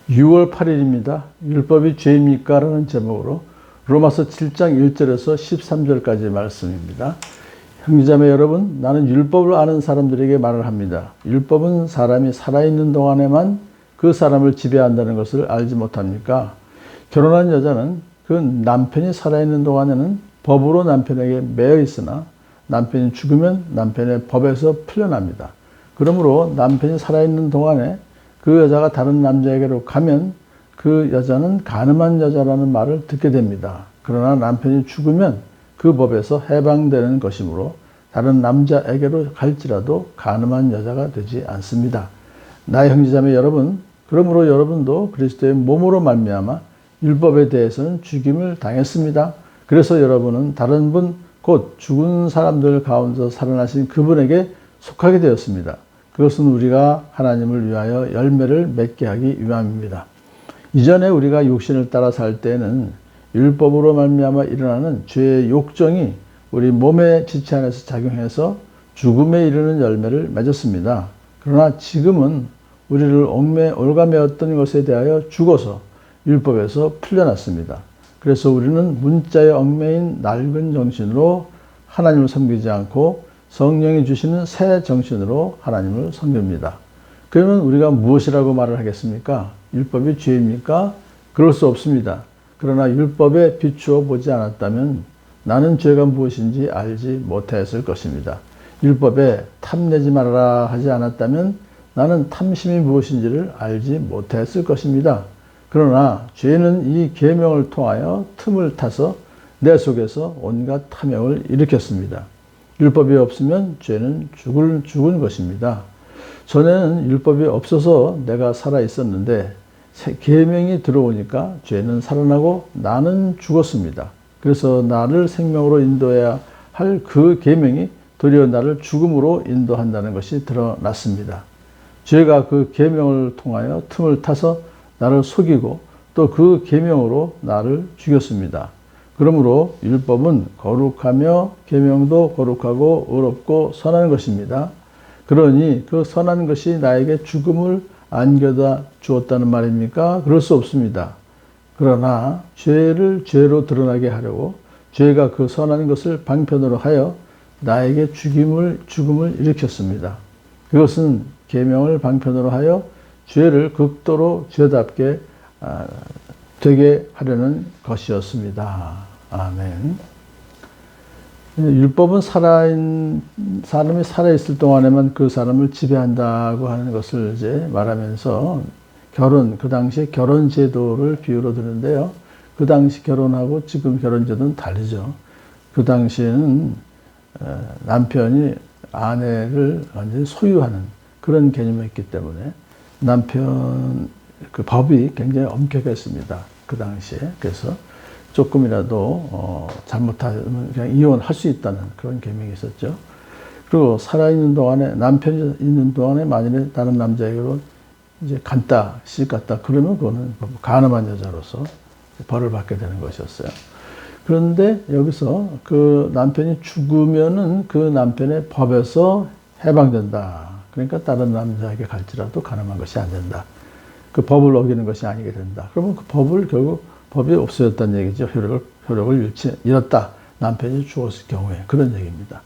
6월 8일입니다. 율법이 죄입니까? 라는 제목으로 로마서 7장 1절에서 13절까지 말씀입니다. 형제자매 여러분, 나는 율법을 아는 사람들에게 말을 합니다. 율법은 사람이 살아있는 동안에만 그 사람을 지배한다는 것을 알지 못합니까? 결혼한 여자는 그 남편이 살아있는 동안에는 법으로 남편에게 매여 있으나 남편이 죽으면 남편의 법에서 풀려납니다. 그러므로 남편이 살아있는 동안에 그 여자가 다른 남자에게로 가면 그 여자는 간음한 여자라는 말을 듣게 됩니다. 그러나 남편이 죽으면 그 법에서 해방되는 것이므로 다른 남자에게로 갈지라도 간음한 여자가 되지 않습니다. 나의 형제자매 여러분, 그러므로 여러분도 그리스도의 몸으로 말미암아 율법에 대해서는 죽임을 당했습니다. 그래서 여러분은 다른 분, 곧 죽은 사람들 가운데서 살아나신 그분에게 속하게 되었습니다. 그것은 우리가 하나님을 위하여 열매를 맺게 하기 위함입니다. 이전에 우리가 육신을 따라 살 때는 율법으로 말미암아 일어나는 죄의 욕정이 우리 몸의 지체 안에서 작용해서 죽음에 이르는 열매를 맺었습니다. 그러나 지금은 우리를 올가매었던 것에 대하여 죽어서 율법에서 풀려났습니다. 그래서 우리는 문자의 얽매인 낡은 정신으로 하나님을 섬기지 않고 성령이 주시는 새 정신으로 하나님을 섬깁니다. 그러면 우리가 무엇이라고 말을 하겠습니까? 율법이 죄입니까? 그럴 수 없습니다. 그러나 율법에 비추어 보지 않았다면 나는 죄가 무엇인지 알지 못했을 것입니다. 율법에 탐내지 말아라 하지 않았다면 나는 탐심이 무엇인지를 알지 못했을 것입니다. 그러나 죄는 이 계명을 통하여 틈을 타서 내 속에서 온갖 탐욕을 일으켰습니다. 율법이 없으면 죄는 죽은 것입니다. 전에는 율법이 없어서 내가 살아 있었는데 계명이 들어오니까 죄는 살아나고 나는 죽었습니다. 그래서 나를 생명으로 인도해야 할 그 계명이 도리어 나를 죽음으로 인도한다는 것이 드러났습니다. 죄가 그 계명을 통하여 틈을 타서 나를 속이고 또 그 계명으로 나를 죽였습니다. 그러므로 율법은 거룩하며 계명도 거룩하고 의롭고 선한 것입니다. 그러니 그 선한 것이 나에게 죽음을 안겨다 주었다는 말입니까? 그럴 수 없습니다. 그러나 죄를 죄로 드러나게 하려고 죄가 그 선한 것을 방편으로 하여 나에게 죽음을 일으켰습니다. 그것은 계명을 방편으로 하여 죄를 극도로 죄답게 되게 하려는 것이었습니다. 아멘. 율법은 사람이 살아있을 동안에만 그 사람을 지배한다고 하는 것을 이제 말하면서 그 당시 결혼 제도를 비유로 드는데요. 그 당시 결혼하고 지금 결혼 제도는 다르죠. 그 당시에는 남편이 아내를 완전히 소유하는 그런 개념이었기 때문에 남편 그 법이 굉장히 엄격했습니다. 그 당시에. 그래서 조금이라도 잘못하면 그냥 이혼할 수 있다는 그런 계명이 있었죠. 그리고 살아있는 동안에 남편이 있는 동안에 만일에 다른 남자에게로 이제 식 갔다 그러면 그거는 간음한 여자로서 벌을 받게 되는 것이었어요. 그런데 여기서 그 남편이 죽으면은 그 남편의 법에서 해방된다. 그러니까 다른 남자에게 갈지라도 간음한 것이 안 된다. 그 법을 어기는 것이 아니게 된다. 그러면 그 법이 없어졌다는 얘기죠. 효력을 잃었다. 남편이 죽었을 경우에 그런 얘기입니다.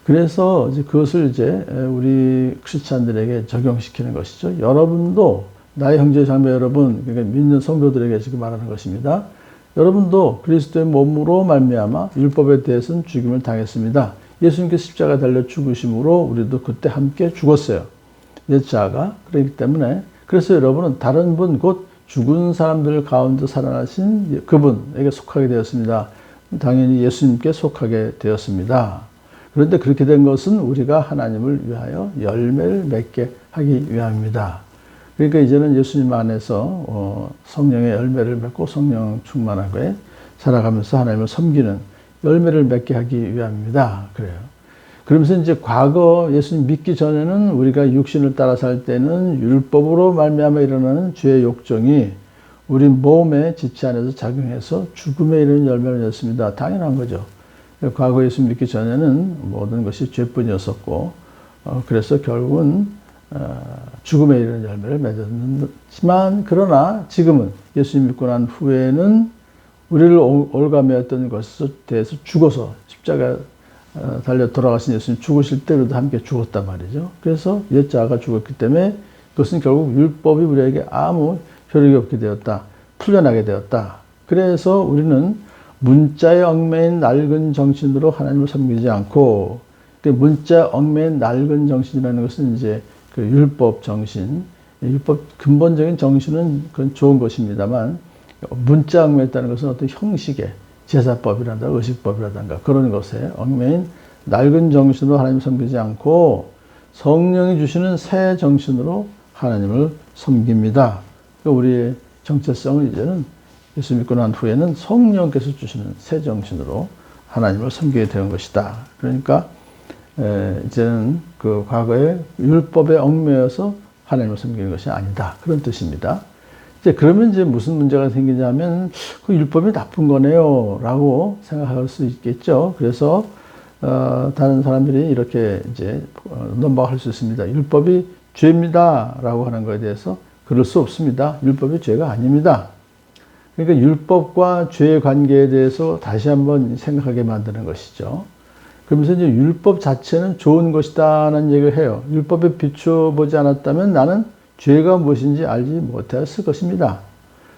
그래서 이제 그것을 이제 우리 크리스찬들에게 적용시키는 것이죠. 여러분도 나의 형제 자매 여러분, 그러니까 믿는 성도들에게 지금 말하는 것입니다. 여러분도 그리스도의 몸으로 말미암아 율법에 대해서는 죽임을 당했습니다. 예수님께서 십자가 달려 죽으심으로 우리도 그때 함께 죽었어요. 옛자가 그렇기 때문에 그래서 여러분은 다른 분 곧 죽은 사람들 가운데 살아나신 그분에게 속하게 되었습니다. 당연히 예수님께 속하게 되었습니다. 그런데 그렇게 된 것은 우리가 하나님을 위하여 열매를 맺게 하기 위함입니다. 그러니까 이제는 예수님 안에서 성령의 열매를 맺고 성령 충만하게 살아가면서 하나님을 섬기는 열매를 맺게 하기 위함입니다. 그래요. 그러면서 이제 과거 예수님 믿기 전에는 우리가 육신을 따라 살 때는 율법으로 말미암아 일어나는 죄의 욕정이 우리 몸의 지체 안에서 작용해서 죽음에 이르는 열매를 맺었습니다. 당연한 거죠. 과거 예수 믿기 전에는 모든 것이 죄뿐이었었고 그래서 결국은 죽음에 이르는 열매를 맺었지만, 그러나 지금은 예수님 믿고 난 후에는 우리를 올가매었던 것에 대해서 죽어서 십자가 달려 돌아가신 예수님 죽으실 때로도 함께 죽었단 말이죠. 그래서 옛자가 죽었기 때문에 그것은 결국 율법이 우리에게 아무 효력이 없게 되었다. 풀려나게 되었다. 그래서 우리는 문자에 얽매인 낡은 정신으로 하나님을 섬기지 않고, 문자에 얽매인 낡은 정신이라는 것은 이제 그 율법 정신, 율법 근본적인 정신은 그건 좋은 것입니다만, 문자에 얽매였다는 것은 어떤 형식의 제사법이라든가 의식법이라든가 그런 것에 얽매인 낡은 정신으로 하나님을 섬기지 않고 성령이 주시는 새 정신으로 하나님을 섬깁니다. 우리의 정체성은 이제는 예수 믿고 난 후에는 성령께서 주시는 새 정신으로 하나님을 섬기게 되는 것이다. 그러니까 이제는 그 과거의 율법에 얽매여서 하나님을 섬기는 것이 아니다. 그런 뜻입니다. 그러면 이제 무슨 문제가 생기냐면 그 율법이 나쁜 거네요 라고 생각할 수 있겠죠. 그래서 다른 사람들이 이렇게 이제 논박할 수 있습니다. 율법이 죄입니다 라고 하는 것에 대해서 그럴 수 없습니다. 율법이 죄가 아닙니다. 그러니까 율법과 죄의 관계에 대해서 다시 한번 생각하게 만드는 것이죠. 그러면서 이제 율법 자체는 좋은 것이다라는 얘기를 해요. 율법에 비춰보지 않았다면 나는 죄가 무엇인지 알지 못했을 것입니다.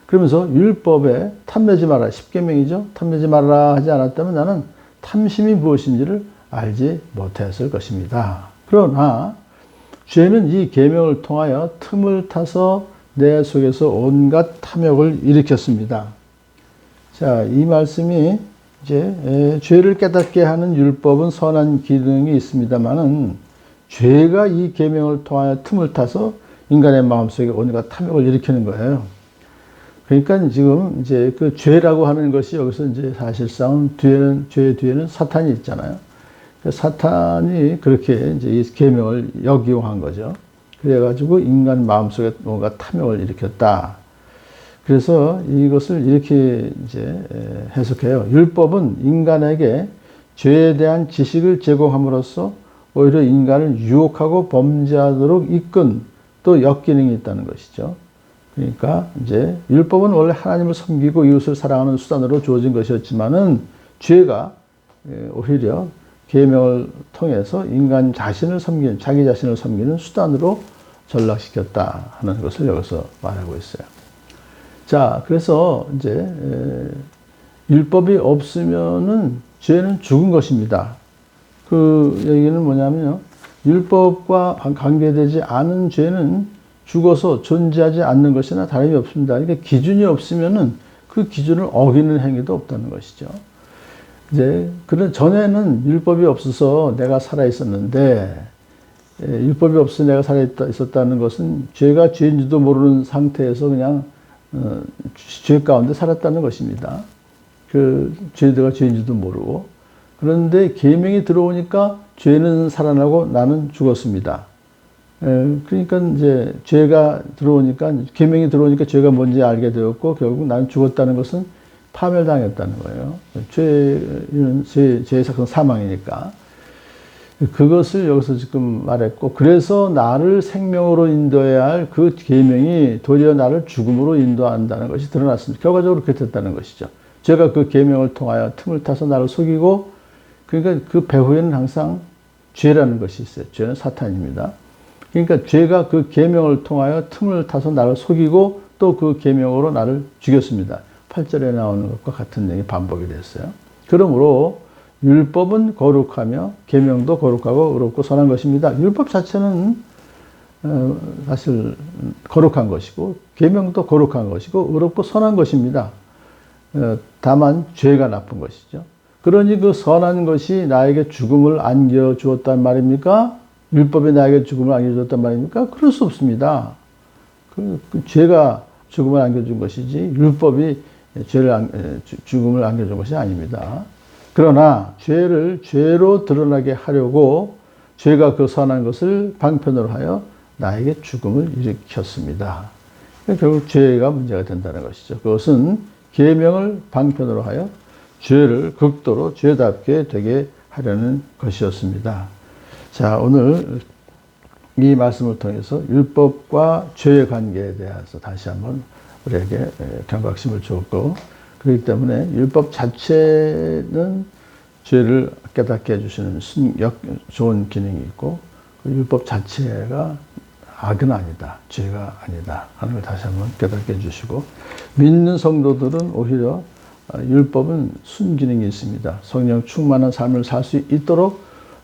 그러면서 율법에 탐내지 마라, 십계명이죠. 탐내지 말라 하지 않았다면 나는 탐심이 무엇인지를 알지 못했을 것입니다. 그러나 죄는 이 계명을 통하여 틈을 타서 내 속에서 온갖 탐욕을 일으켰습니다. 자, 이 말씀이 이제 죄를 깨닫게 하는 율법은 선한 기능이 있습니다만은 죄가 이 계명을 통하여 틈을 타서 인간의 마음속에 온갖 탐욕을 일으키는 거예요. 그러니까 지금 이제 그 죄라고 하는 것이 여기서 이제 사실상 죄의 뒤에는 사탄이 있잖아요. 사탄이 그렇게 이제 이 계명을 역이용한 거죠. 그래가지고 인간 마음속에 뭔가 탐욕을 일으켰다. 그래서 이것을 이렇게 이제 해석해요. 율법은 인간에게 죄에 대한 지식을 제공함으로써 오히려 인간을 유혹하고 범죄하도록 이끈 또 역기능이 있다는 것이죠. 그러니까 이제 율법은 원래 하나님을 섬기고 이웃을 사랑하는 수단으로 주어진 것이었지만은 죄가 오히려 계명을 통해서 인간 자신을 섬기는, 자기 자신을 섬기는 수단으로 전락시켰다 하는 것을 여기서 말하고 있어요. 자, 그래서 이제 율법이 없으면은 죄는 죽은 것입니다. 그 얘기는 뭐냐면요. 율법과 관계되지 않은 죄는 죽어서 존재하지 않는 것이나 다름이 없습니다. 그러니까 기준이 없으면은 그 기준을 어기는 행위도 없다는 것이죠. 이제 그런 전에는 율법이 없어서 내가 살아 있었는데, 율법이 없어서 내가 살아 있었다는 것은 죄가 죄인지도 모르는 상태에서 그냥 죄 가운데 살았다는 것입니다. 그 죄가 죄인지도 모르고. 그런데 계명이 들어오니까 죄는 살아나고 나는 죽었습니다. 그러니까 이제 죄가 들어오니까, 계명이 들어오니까 죄가 뭔지 알게 되었고 결국 나는 죽었다는 것은 파멸당했다는 거예요. 죄의 사건 사망이니까. 그것을 여기서 지금 말했고, 그래서 나를 생명으로 인도해야 할 그 계명이 도리어 나를 죽음으로 인도한다는 것이 드러났습니다. 결과적으로 그렇게 됐다는 것이죠. 죄가 그 계명을 통하여 틈을 타서 나를 속이고, 그러니까 그 배후에는 항상 죄라는 것이 있어요. 죄는 사탄입니다. 그러니까 죄가 그 계명을 통하여 틈을 타서 나를 속이고 또 그 계명으로 나를 죽였습니다. 8절에 나오는 것과 같은 내용이 반복이 됐어요. 그러므로 율법은 거룩하며 계명도 거룩하고 의롭고 선한 것입니다. 율법 자체는 사실 거룩한 것이고 계명도 거룩한 것이고 의롭고 선한 것입니다. 다만 죄가 나쁜 것이죠. 그러니 그 선한 것이 나에게 죽음을 안겨주었단 말입니까? 율법이 나에게 죽음을 안겨주었단 말입니까? 그럴 수 없습니다. 그 죄가 죽음을 안겨준 것이지 율법이 죽음을 안겨준 것이 아닙니다. 그러나 죄를 죄로 드러나게 하려고 죄가 그 선한 것을 방편으로 하여 나에게 죽음을 일으켰습니다. 결국 죄가 문제가 된다는 것이죠. 그것은 계명을 방편으로 하여 죄를 극도로 죄답게 되게 하려는 것이었습니다. 자, 오늘 이 말씀을 통해서 율법과 죄의 관계에 대해서 다시 한번 우리에게 경각심을 주었고, 그렇기 때문에 율법 자체는 죄를 깨닫게 해주시는 좋은 기능이 있고, 그 율법 자체가 악은 아니다, 죄가 아니다 하는 걸 다시 한번 깨닫게 해주시고, 믿는 성도들은 오히려 율법은 순기능이 있습니다. 성령 충만한 삶을 살 수 있도록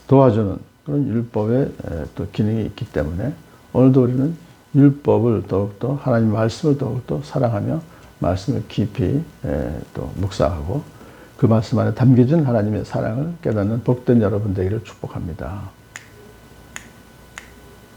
도와주는 그런 율법의 또 기능이 있기 때문에, 오늘도 우리는 율법을 더욱더, 하나님 말씀을 더욱더 사랑하며 말씀을 깊이 또 묵상하고 그 말씀 안에 담겨진 하나님의 사랑을 깨닫는 복된 여러분 되기를 축복합니다.